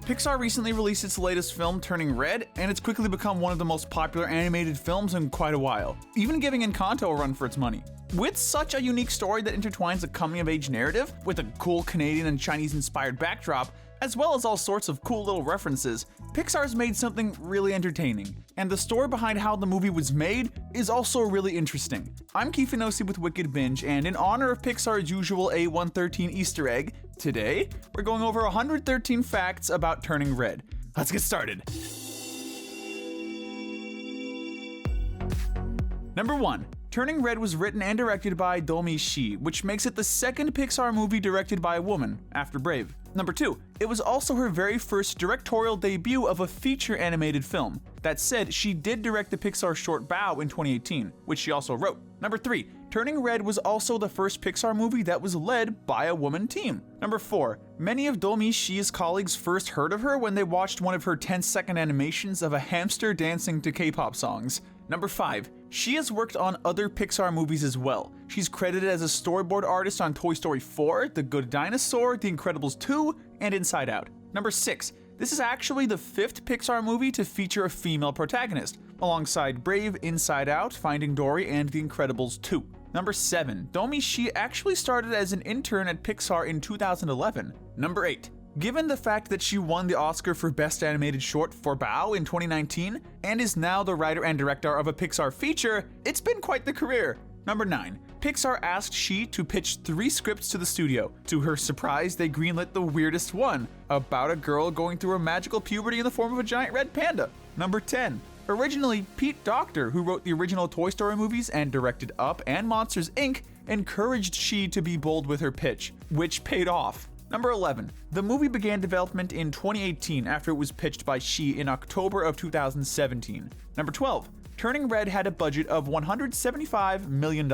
Pixar recently released its latest film, Turning Red, and it's quickly become one of the most popular animated films in quite a while, even giving Encanto a run for its money. With such a unique story that intertwines a coming-of-age narrative with a cool Canadian and Chinese-inspired backdrop, as well as all sorts of cool little references, Pixar's made something really entertaining. And the story behind how the movie was made is also really interesting. I'm Kristijan with Wicked Binge, and in honor of Pixar's usual A113 Easter egg, today we're going over 113 facts about Turning Red. Let's get started. Number 1. Turning Red was written and directed by Domee Shi, which makes it the second Pixar movie directed by a woman, after Brave. Number 2. It was also her very first directorial debut of a feature animated film. That said, she did direct the Pixar short Bao in 2018, which she also wrote. Number 3. Turning Red was also the first Pixar movie that was led by a woman team. Number 4. Many of Domee Shi's colleagues first heard of her when they watched one of her 10-second animations of a hamster dancing to K-pop songs. Number 5. She has worked on other Pixar movies as well. She's credited as a storyboard artist on Toy Story 4, The Good Dinosaur, The Incredibles 2, and Inside Out. Number 6. This is actually the 5th Pixar movie to feature a female protagonist, alongside Brave, Inside Out, Finding Dory, and The Incredibles 2. Number 7. Domee Shi actually started as an intern at Pixar in 2011. Number 8. Given the fact that she won the Oscar for Best Animated Short for Bao in 2019, and is now the writer and director of a Pixar feature, it's been quite the career. Number 9. Pixar asked Shi to pitch 3 scripts to the studio. To her surprise, they greenlit the weirdest one, about a girl going through a magical puberty in the form of a giant red panda. Number 10. Originally, Pete Docter, who wrote the original Toy Story movies and directed Up and Monsters, Inc., encouraged Shi to be bold with her pitch, which paid off. Number 11. The movie began development in 2018 after it was pitched by Shi in October of 2017. Number 12. Turning Red had a budget of $175 million.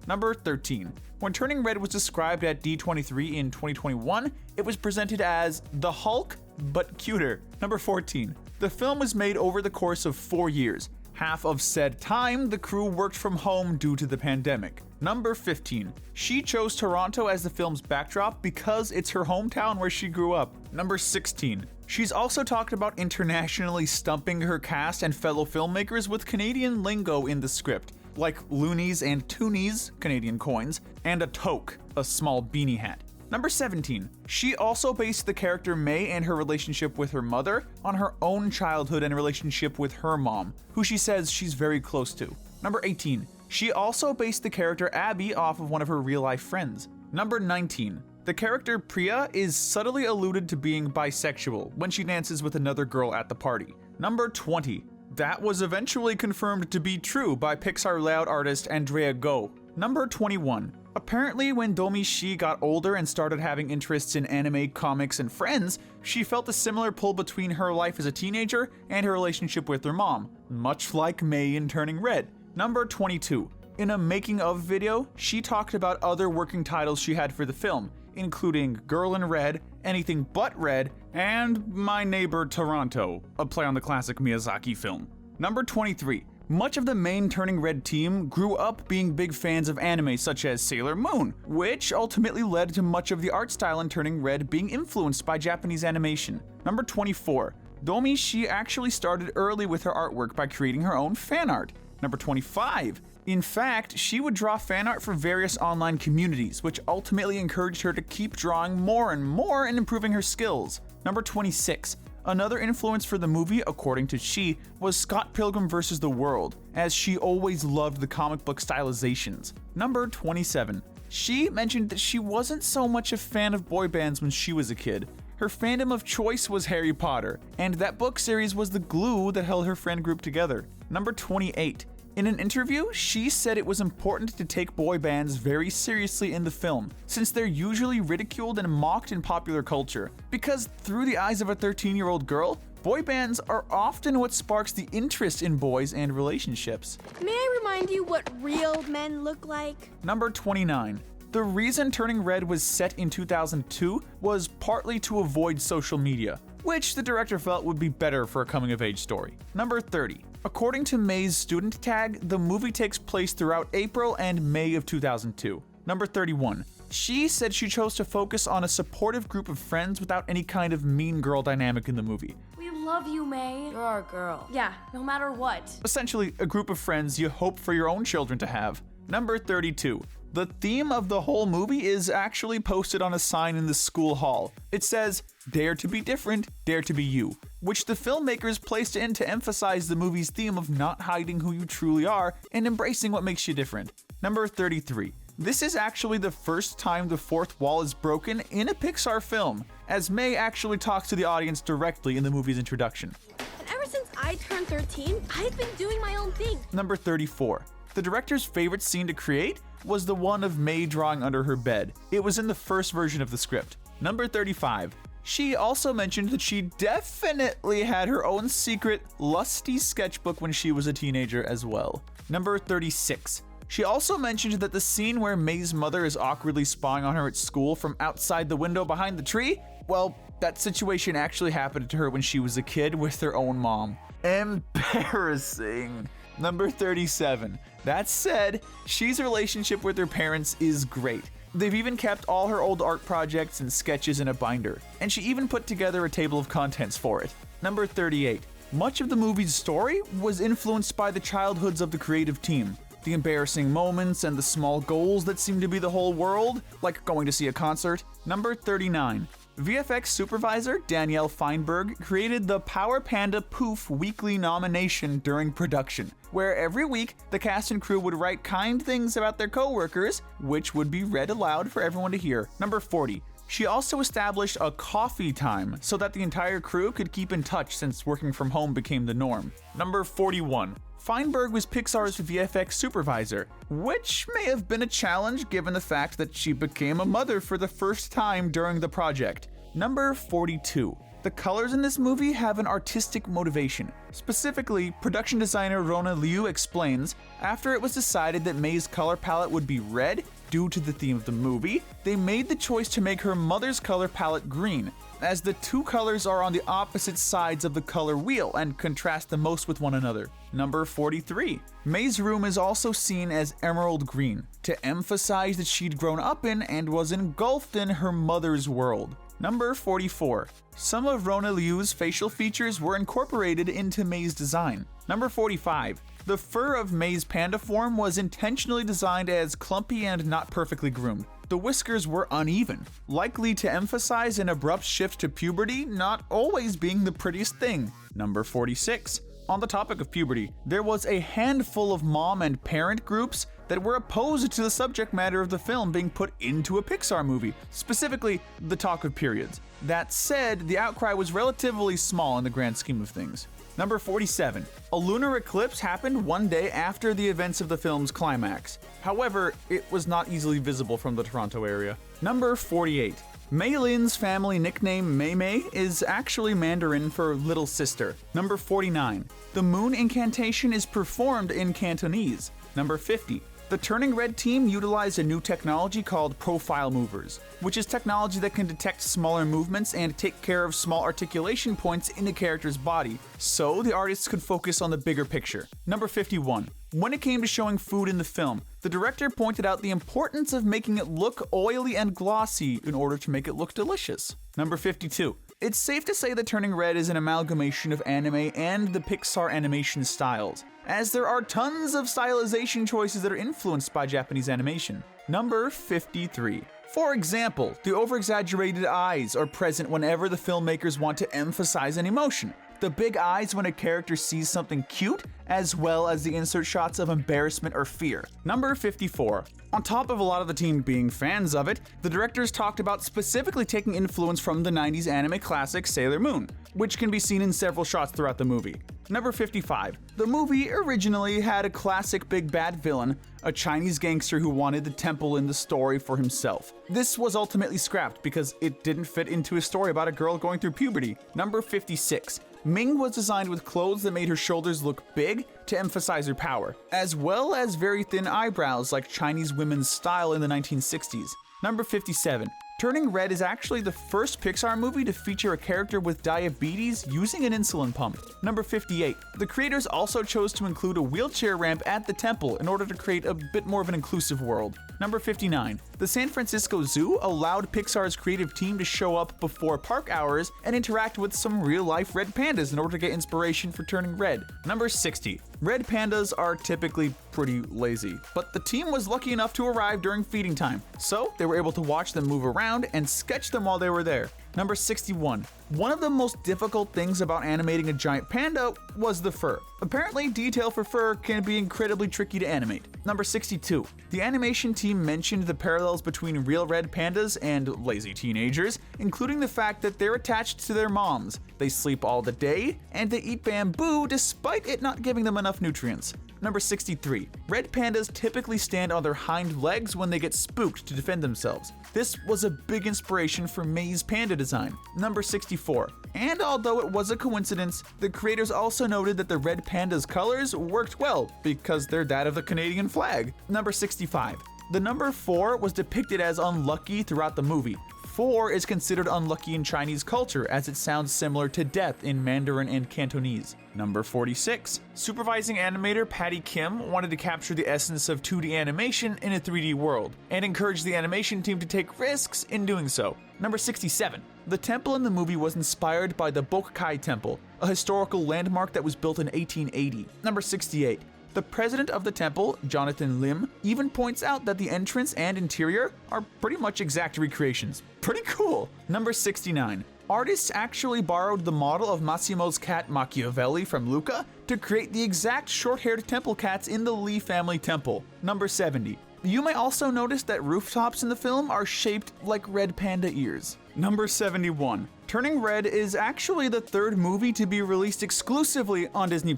Number 13. When Turning Red was described at D23 in 2021, it was presented as The Hulk, but cuter. Number 14. The film was made over the course of 4 years. Half of said time, the crew worked from home due to the pandemic. Number 15. She chose Toronto as the film's backdrop because it's her hometown where she grew up. Number 16. She's also talked about internationally stumping her cast and fellow filmmakers with Canadian lingo in the script, like loonies and toonies, Canadian coins, and a toque, a small beanie hat. Number 17. She also based the character May and her relationship with her mother on her own childhood and relationship with her mom, who she says she's very close to. Number 18. She also based the character Abby off of one of her real-life friends. Number 19. The character Priya is subtly alluded to being bisexual when she dances with another girl at the party. Number 20. That was eventually confirmed to be true by Pixar layout artist Andrea Go. Number 21. Apparently, when Domee Shi got older and started having interests in anime, comics, and friends, she felt a similar pull between her life as a teenager and her relationship with her mom, much like May in Turning Red. Number 22. In a making-of video, she talked about other working titles she had for the film, including Girl in Red, Anything But Red, and My Neighbor Toronto, a play on the classic Miyazaki film. Number 23. Much of the main Turning Red team grew up being big fans of anime such as Sailor Moon, which ultimately led to much of the art style in Turning Red being influenced by Japanese animation. Number 24. Domee Shi actually started early with her artwork by creating her own fan art. Number 25. In fact, she would draw fan art for various online communities, which ultimately encouraged her to keep drawing more and more and improving her skills. Number 26. Another influence for the movie, according to Shi, was Scott Pilgrim vs. the World, as she always loved the comic book stylizations. Number 27. She mentioned that she wasn't so much a fan of boy bands when she was a kid. Her fandom of choice was Harry Potter, and that book series was the glue that held her friend group together. Number 28. In an interview, she said it was important to take boy bands very seriously in the film, since they're usually ridiculed and mocked in popular culture. Because through the eyes of a 13-year-old girl, boy bands are often what sparks the interest in boys and relationships. May I remind you what real men look like? Number 29. The reason Turning Red was set in 2002 was partly to avoid social media, which the director felt would be better for a coming-of-age story. Number 30. According to May's student tag, the movie takes place throughout April and May of 2002. Number 31. She said she chose to focus on a supportive group of friends without any kind of mean girl dynamic in the movie. We love you, May. You're our girl. Yeah, no matter what. Essentially, a group of friends you hope for your own children to have. Number 32. The theme of the whole movie is actually posted on a sign in the school hall. It says, "Dare to be different, dare to be you," which the filmmakers placed in to emphasize the movie's theme of not hiding who you truly are and embracing what makes you different. Number 33. This is actually the first time the fourth wall is broken in a Pixar film, as May actually talks to the audience directly in the movie's introduction. And ever since I turned 13, I've been doing my own thing. Number 34. The director's favorite scene to create was the one of May drawing under her bed. It was in the first version of the script. Number 35. She also mentioned that she definitely had her own secret, lusty sketchbook when she was a teenager as well. Number 36. She also mentioned that the scene where May's mother is awkwardly spying on her at school from outside the window behind the tree, well, that situation actually happened to her when she was a kid with her own mom. Embarrassing. Number 37. That said, Shy's relationship with her parents is great. They've even kept all her old art projects and sketches in a binder, and she even put together a table of contents for it. Number 38. Much of the movie's story was influenced by the childhoods of the creative team. The embarrassing moments and the small goals that seem to be the whole world, like going to see a concert. Number 39. VFX supervisor Danielle Feinberg created the Power Panda Poof weekly nomination during production, where every week the cast and crew would write kind things about their co-workers, which would be read aloud for everyone to hear. Number 40. She also established a coffee time so that the entire crew could keep in touch since working from home became the norm. Number 41. Feinberg was Pixar's VFX supervisor, which may have been a challenge given the fact that she became a mother for the first time during the project. Number 42. The colors in this movie have an artistic motivation. Specifically, production designer Rona Liu explains, after it was decided that May's color palette would be red, due to the theme of the movie, they made the choice to make her mother's color palette green, as the two colors are on the opposite sides of the color wheel and contrast the most with one another. Number 43. May's room is also seen as emerald green, to emphasize that she'd grown up in and was engulfed in her mother's world. Number 44. Some of Rona Liu's facial features were incorporated into May's design. Number 45. The fur of May's panda form was intentionally designed as clumpy and not perfectly groomed. The whiskers were uneven, likely to emphasize an abrupt shift to puberty not always being the prettiest thing. Number 46. On the topic of puberty, there was a handful of mom and parent groups that were opposed to the subject matter of the film being put into a Pixar movie, specifically the talk of periods. That said, the outcry was relatively small in the grand scheme of things. Number 47. A lunar eclipse happened one day after the events of the film's climax. However, it was not easily visible from the Toronto area. Number 48. Mei Lin's family nickname Mei Mei is actually Mandarin for little sister. Number 49. The moon incantation is performed in Cantonese. Number 50. The Turning Red team utilized a new technology called profile movers, which is technology that can detect smaller movements and take care of small articulation points in a character's body, so the artists could focus on the bigger picture. Number 51. When it came to showing food in the film, the director pointed out the importance of making it look oily and glossy in order to make it look delicious. Number 52. It's safe to say that Turning Red is an amalgamation of anime and the Pixar animation styles, as there are tons of stylization choices that are influenced by Japanese animation. Number 53. For example, the over-exaggerated eyes are present whenever the filmmakers want to emphasize an emotion. The big eyes when a character sees something cute, as well as the insert shots of embarrassment or fear. Number 54. On top of a lot of the team being fans of it, the directors talked about specifically taking influence from the 90s anime classic Sailor Moon, which can be seen in several shots throughout the movie. Number 55. The movie originally had a classic big bad villain, a Chinese gangster who wanted the temple in the story for himself. This was ultimately scrapped because it didn't fit into a story about a girl going through puberty. Number 56. Ming was designed with clothes that made her shoulders look big to emphasize her power, as well as very thin eyebrows like Chinese women's style in the 1960s. Number 57. Turning Red is actually the first Pixar movie to feature a character with diabetes using an insulin pump. Number 58. The creators also chose to include a wheelchair ramp at the temple in order to create a bit more of an inclusive world. Number 59. The San Francisco Zoo allowed Pixar's creative team to show up before park hours and interact with some real-life red pandas in order to get inspiration for turning red. Number 60. Red pandas are typically pretty lazy, but the team was lucky enough to arrive during feeding time, so they were able to watch them move around and sketch them while they were there. Number 61. One of the most difficult things about animating a giant panda was the fur. Apparently, detail for fur can be incredibly tricky to animate. Number 62. The animation team mentioned the parallels between real red pandas and lazy teenagers, including the fact that they're attached to their moms. They sleep all the day, and they eat bamboo despite it not giving them enough nutrients. Number 63. Red pandas typically stand on their hind legs when they get spooked to defend themselves. This was a big inspiration for May's panda design. Number 64. And although it was a coincidence, the creators also noted that the red panda's colors worked well because they're that of the Canadian flag. Number 65. The number 4 was depicted as unlucky throughout the movie. 4 is considered unlucky in Chinese culture as it sounds similar to death in Mandarin and Cantonese. Number 46. Supervising animator Patty Kim wanted to capture the essence of 2D animation in a 3D world, and encouraged the animation team to take risks in doing so. Number 67. The temple in the movie was inspired by the Bokkai Temple, a historical landmark that was built in 1880. Number 68. The president of the temple, Jonathan Lim, even points out that the entrance and interior are pretty much exact recreations. Pretty cool! Number 69. Artists actually borrowed the model of Massimo's cat Machiavelli from Luka to create the exact short-haired temple cats in the Lee family temple. Number 70. You may also notice that rooftops in the film are shaped like red panda ears. Number 71. Turning Red is actually the third movie to be released exclusively on Disney+,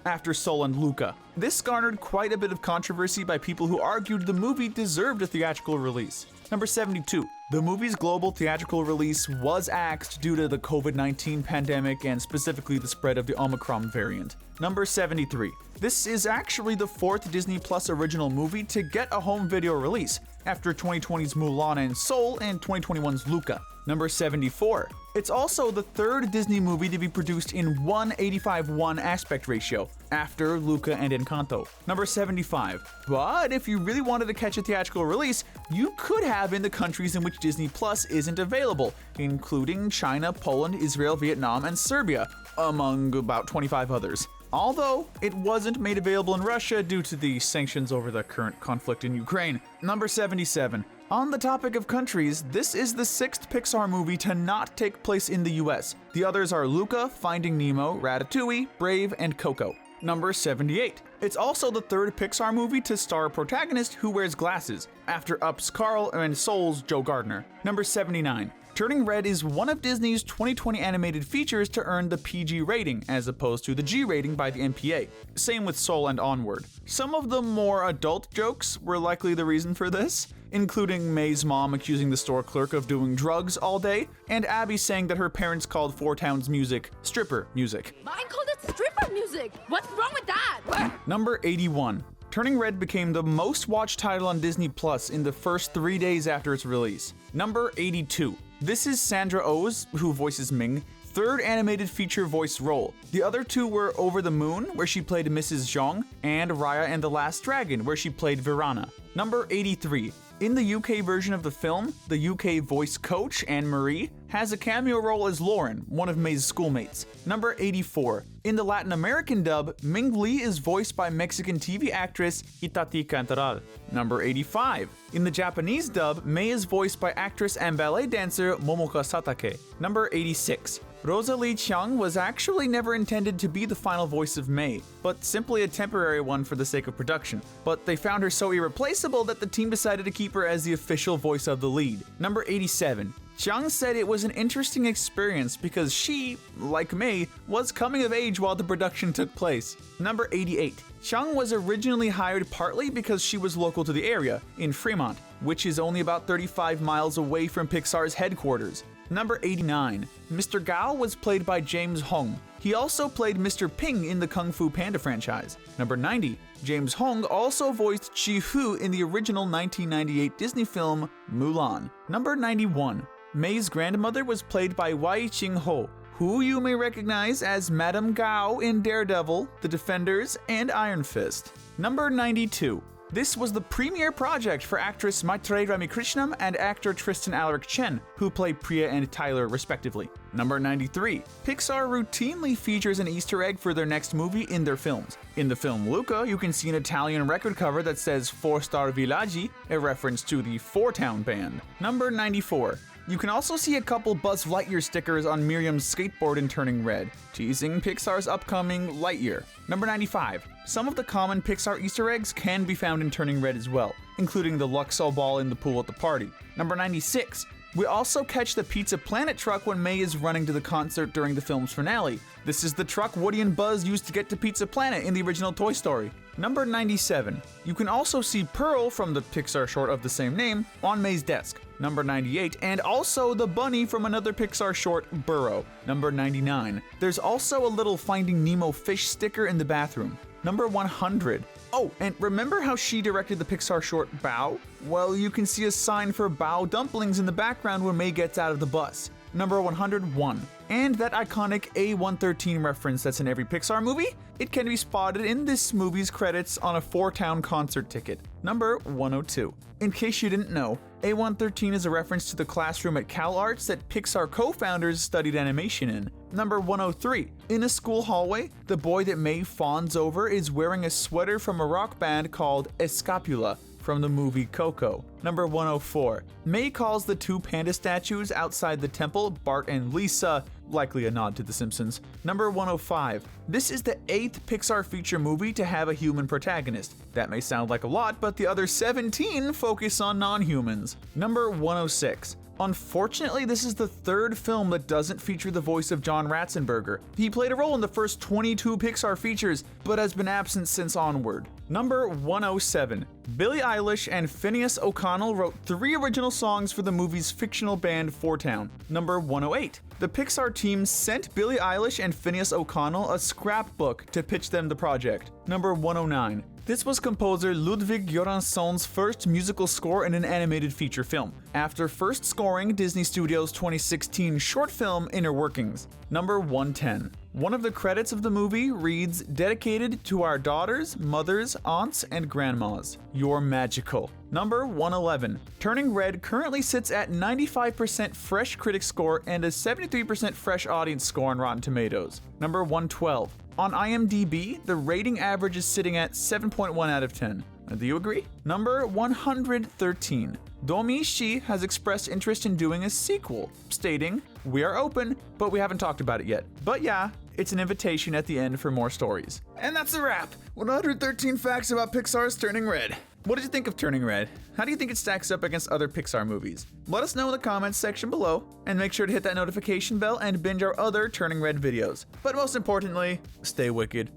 after Soul and Luka. This garnered quite a bit of controversy by people who argued the movie deserved a theatrical release. Number 72. The movie's global theatrical release was axed due to the COVID-19 pandemic and specifically the spread of the Omicron variant. Number 73. This is actually the fourth Disney Plus original movie to get a home video release, after 2020's Mulan and Soul and 2021's Luka. Number 74. It's also the third Disney movie to be produced in 1:85:1 aspect ratio, after Luka and Encanto. Number 75. But if you really wanted to catch a theatrical release, you could have in the countries in which Disney Plus isn't available, including China, Poland, Israel, Vietnam, and Serbia, among about 25 others. Although it wasn't made available in Russia due to the sanctions over the current conflict in Ukraine. Number 77. On the topic of countries, this is the sixth Pixar movie to not take place in the US. The others are Luka, Finding Nemo, Ratatouille, Brave, and Coco. Number 78. It's also the third Pixar movie to star a protagonist who wears glasses, after Up's Carl and Soul's Joe Gardner. Number 79. Turning Red is one of Disney's 2020 animated features to earn the PG rating, as opposed to the G rating by the MPA. Same with Soul and Onward. Some of the more adult jokes were likely the reason for this, including May's mom accusing the store clerk of doing drugs all day, and Abby saying that her parents called Four Towns music stripper music. Mine called it stripper music. What's wrong with that? Number 81. Turning Red became the most watched title on Disney Plus in the first 3 days after its release. Number 82. This is Sandra Oh's, who voices Ming, third animated feature voice role. The other two were Over the Moon, where she played Mrs. Zhang, and Raya and the Last Dragon, where she played Virana. Number 83. In the UK version of the film, the UK voice coach, Anne-Marie, has a cameo role as Lauren, one of May's schoolmates. Number 84. In the Latin American dub, Ming Li is voiced by Mexican TV actress Itatí Cantoral. Number 85. In the Japanese dub, May is voiced by actress and ballet dancer Momoka Satake. Number 86. Rosalie Chiang was actually never intended to be the final voice of May, but simply a temporary one for the sake of production. But they found her so irreplaceable that the team decided to keep her as the official voice of the lead. Number 87. Chiang said it was an interesting experience because she, like May, was coming of age while the production took place. Number 88. Chiang was originally hired partly because she was local to the area, in Fremont, which is only about 35 miles away from Pixar's headquarters. Number 89. Mr. Gao was played by James Hong. He also played Mr. Ping in the Kung Fu Panda franchise. Number 90. James Hong also voiced Chi Hu in the original 1998 Disney film Mulan. Number 91. May's grandmother was played by Wai Ching Ho, who you may recognize as Madame Gao in Daredevil, The Defenders, and Iron Fist. Number 92. This was the premiere project for actress Maitrey Ramikrishnam and actor Tristan Alaric Chen, who play Priya and Tyler respectively. Number 93. Pixar routinely features an Easter egg for their next movie in their films. In the film Luka, you can see an Italian record cover that says 4-Star Villaggi, a reference to the Four Town band. Number 94. You can also see a couple Buzz Lightyear stickers on Miriam's skateboard in Turning Red, teasing Pixar's upcoming Lightyear. Number 95. Some of the common Pixar Easter eggs can be found in Turning Red as well, including the Luxo ball in the pool at the party. Number 96. We also catch the Pizza Planet truck when May is running to the concert during the film's finale. This is the truck Woody and Buzz used to get to Pizza Planet in the original Toy Story. Number 97. You can also see Pearl from the Pixar short of the same name on May's desk. Number 98, and also the bunny from another Pixar short, Burrow. Number 99. There's also a little Finding Nemo fish sticker in the bathroom. Number 100. Oh, and remember how she directed the Pixar short Bao? Well, you can see a sign for Bao dumplings in the background when May gets out of the bus. Number 101. And that iconic A113 reference that's in every Pixar movie? It can be spotted in this movie's credits on a Four-Town concert ticket. Number 102. In case you didn't know, A113 is a reference to the classroom at CalArts that Pixar co-founders studied animation in. Number 103. In a school hallway, the boy that May fawns over is wearing a sweater from a rock band called Escapula from the movie Coco. Number 104. May calls the two panda statues outside the temple Bart and Lisa, likely a nod to The Simpsons. Number 105. This is the 8th Pixar feature movie to have a human protagonist. That may sound like a lot, but the other 17 focus on non-humans. Number 106. Unfortunately, this is the third film that doesn't feature the voice of John Ratzenberger. He played a role in the first 22 Pixar features, but has been absent since Onward. Number 107. Billie Eilish and Phineas O'Connell wrote 3 original songs for the movie's fictional band Four Town. Number 108. The Pixar team sent Billie Eilish and Phineas O'Connell a scrapbook to pitch them the project. Number 109. This was composer Ludwig Göransson's first musical score in an animated feature film, after first scoring Disney Studios' 2016 short film Inner Workings. Number 110. One of the credits of the movie reads, "Dedicated to our daughters, mothers, aunts, and grandmas. You're magical." Number 111. Turning Red currently sits at 95% fresh critic score and a 73% fresh audience score on Rotten Tomatoes. Number 112. On IMDb, the rating average is sitting at 7.1 out of 10. Do you agree? Number 113. Domi Shi has expressed interest in doing a sequel, stating, "We are open, but we haven't talked about it yet. But yeah, it's an invitation at the end for more stories." And that's a wrap. 113 facts about Pixar's Turning Red. What did you think of Turning Red? How do you think it stacks up against other Pixar movies? Let us know in the comments section below, and make sure to hit that notification bell and binge our other Turning Red videos. But most importantly, stay wicked.